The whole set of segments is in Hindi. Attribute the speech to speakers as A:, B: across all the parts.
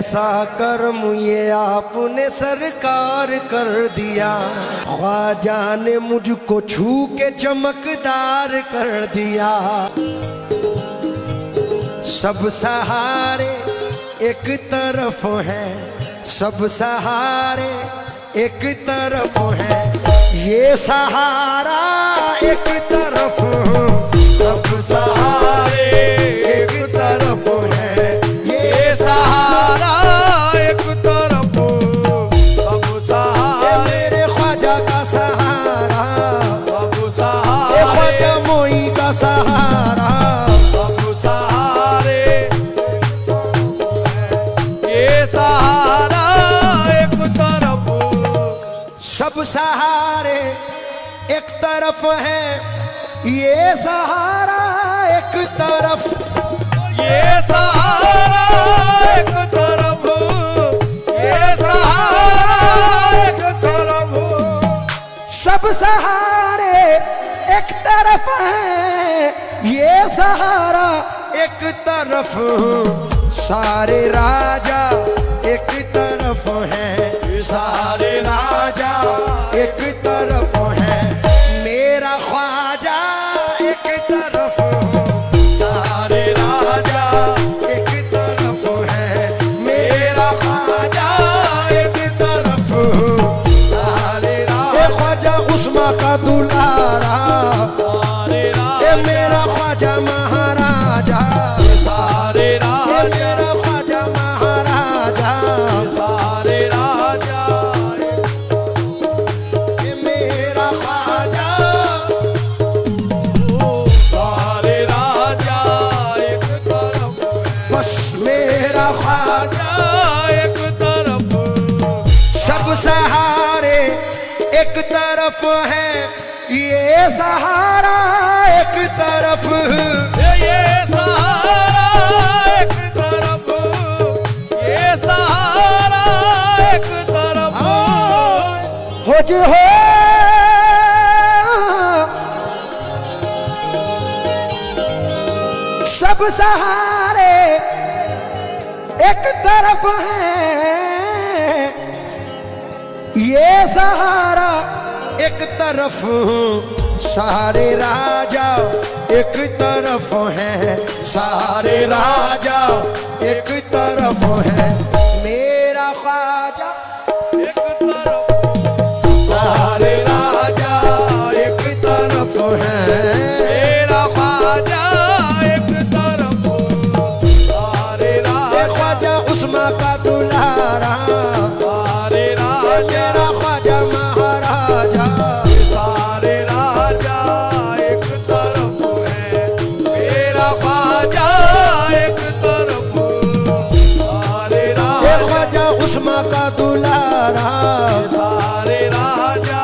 A: कैसा कर्म ये आपने सरकार कर दिया, ख्वाजा ने मुझको छू के चमकदार कर दिया। सब सहारे एक तरफ है, सब सहारे एक तरफ है, ये सहारा एक तरफ, सब सहारे एक तरफ है, ये सहारा एक तरफ, सब सहारे मेरे ख्वाजा का सहारा, सब सहारे ख्वाजा मोई का सहारा, सब सहारे ये सहारा एक तरफ, सब सहारे एक तरफ है, ये सहारा एक तरफ, ये सहारा एक तरफ, ये सहारा एक तरफ, सब सहारे एक तरफ है, ये सहारा एक तरफ, सारे राजा एक तरफ है, सारे राजा एक तरफ है, मेरा ख्वाजा एक तरफ, सारे राजा एक तरफ है, मेरा ख्वाजा एक तरफ, सारे राजा ख्वाजा उस्मा का दुलारा, मेरा ख्वाजा महाराजा, सारे राजा मेरा ख्वाजा महाराजा, सारे राजा मेरा ख्वाजा, सारे राजा एक तरफ, बस मेरा ख्वाजा एक तरफ, सब सहारे एक तरफ है, ये सहारा एक तरफ, ये सहारा एक तरफ, ये सहारा एक तरफ, हो जो हो सब सहारे एक तरफ है, ये सहारा एक तरफ, सारे राजा एक तरफ है, सारे राजा एक तरफ है, मेरा ख्वाजा एक तरफ, सारे राजा एक तरफ है, मेरा ख्वाजा एक तरफ, सारे राजा ख्वाजा उस्मा का दुलारा, सारे राजा मेरा ख्वाजा महाराजा, सारे राजा एक तरफ है, मेरा ख्वाजा एक तरफ, सारे राजा ख्वाजा उस्मा का दुलारा, सारे राजा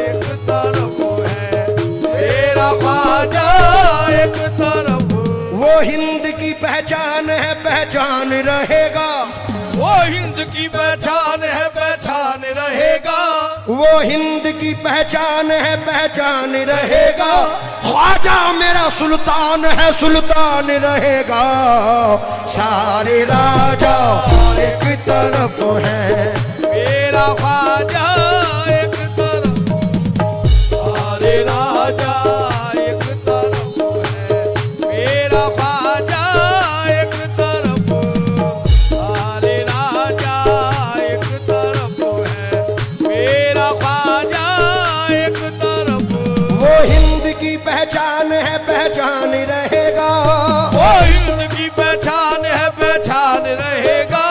A: एक तरफ है, मेरा ख्वाजा एक तरफ, वो हिंद की पहचान है, पहचान रहेगा, वो हिंद की पहचान है, पहचान रहेगा, वो हिंद की पहचान है, पहचान रहेगा, ख्वाजा मेरा सुल्तान है, सुल्तान रहेगा, सारे राजा एक तरफ है, मेरा ख्वाजा एक तरफ, सारे राजा एक तरफ है, मेरा ख्वाजा एक तरफ, सारे राजा एक तरफ है, मेरा ख्वाजा एक तरफ, वो हिंद की पहचान है, पहचान रहेगा, वो हिंद की पहचान है, पहचान रहेगा,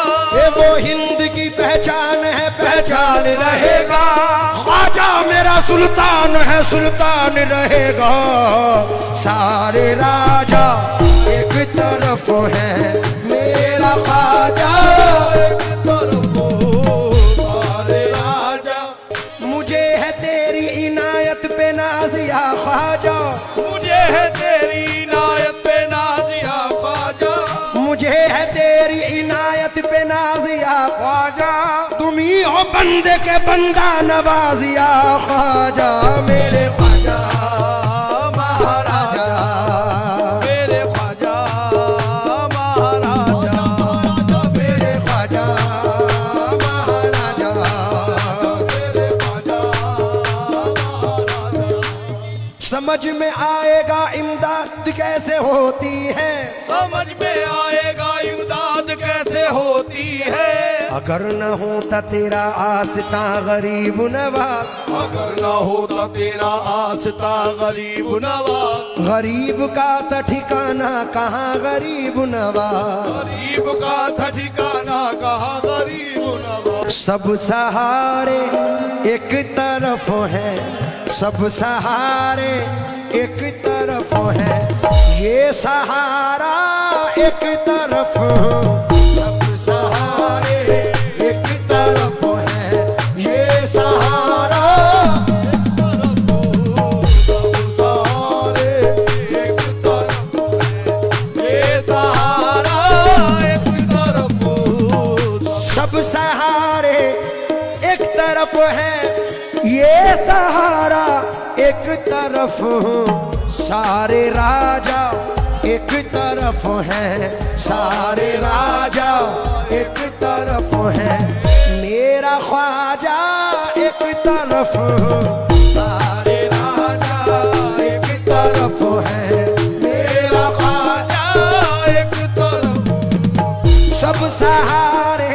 A: वो हिंद की पहचान है, पहचान रहेगा, ख्वाजा मेरा सुल्तान है, सुल्तान रहेगा, सारे राजा एक तरफ है, मेरा ख्वाजा एक तरफ, सारे राजा, मुझे है तेरी इनायत पे नाज या ख्वाजा, मुझे है तेरी इनायत पे नाज या ख्वाजा, मुझे है तेरी इनायत पे नाज या ख्वाजा, तुम ही हो बंदे के बंदा नवाज या ख्वाजा, मेरे ख्वाजा महाराजा, मेरे ख्वाजा महाराजा, मेरे ख्वाजा समझ में आएगा इमदाद कैसे होती है,
B: समझ में आएगा इमदाद कैसे होती है।
A: अगर न होता तेरा आस्था गरीब नवाज,
B: अगर न होता तेरा आस्था गरीब नवाज,
A: गरीब का था ठिकाना कहाँ गरीब नवाज,
B: गरीब का था ठिकाना कहाँ गरीब नवाज।
A: सब सहारे एक तरफ है, सब सहारे एक तरफ है, ये सहारा एक तरफ, सब सहारे एक तरफ है, ये सहारा
B: सब सहारे एक तरफ है, ये सहारा एक तरफ,
A: सब सहारे एक तरफ है, ये सहारा एक तरफ, सारे राजा एक तरफ है, सारे राजा एक तरफ है, मेरा ख्वाजा एक तरफ, सारे राजा एक तरफ है, मेरा ख्वाजा
B: एक तरफ,
A: सब सहारे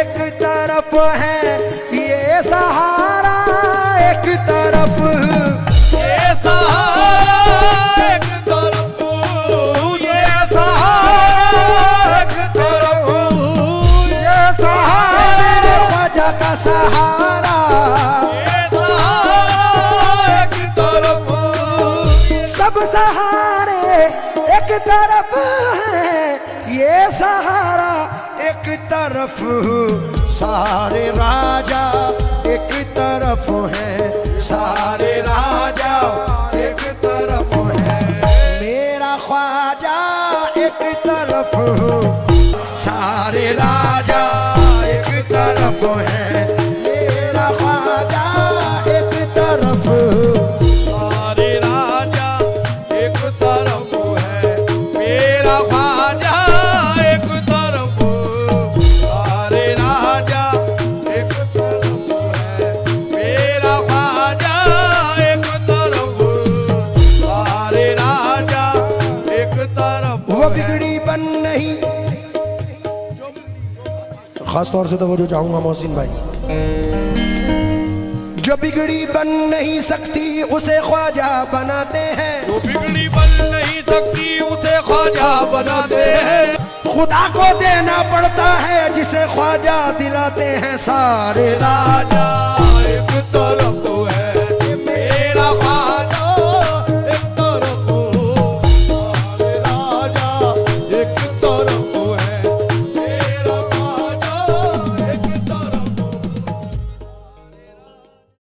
A: एक तरफ है, ये सहारा एक तरफ,
B: ये सहारा एक तरफ, ये सहारा एक तरफ, ये सहारा
A: ख्वाजा का सहारा,
B: ये सहारा एक तरफ,
A: सब सहारे एक तरफ है, ये सहारा एक तरफ, सारे राजा एक तरफ है, सारे राजा एक तरफ है, मेरा ख्वाजा एक तरफ, सारे राजा एक तरफ है, मेरा ख्वाजा एक तरफ,
B: सारे राजा एक तरफ है, मेरा ख्वाजा एक तरफ, सारे राजा एक तरफ है, मेरा ख्वाजा एक तरफ, सारे राजा एक तरफ
A: वो बिगड़ी बन नहीं, खास तौर से तो वो जो चाहूंगा मोहसिन भाई, जो बिगड़ी बन नहीं सकती उसे ख्वाजा बनाते हैं,
B: जो बिगड़ी बन नहीं सकती उसे ख्वाजा बनाते हैं,
A: खुदा को देना पड़ता है जिसे ख्वाजा दिलाते हैं, सारे
B: राजा एक तरफ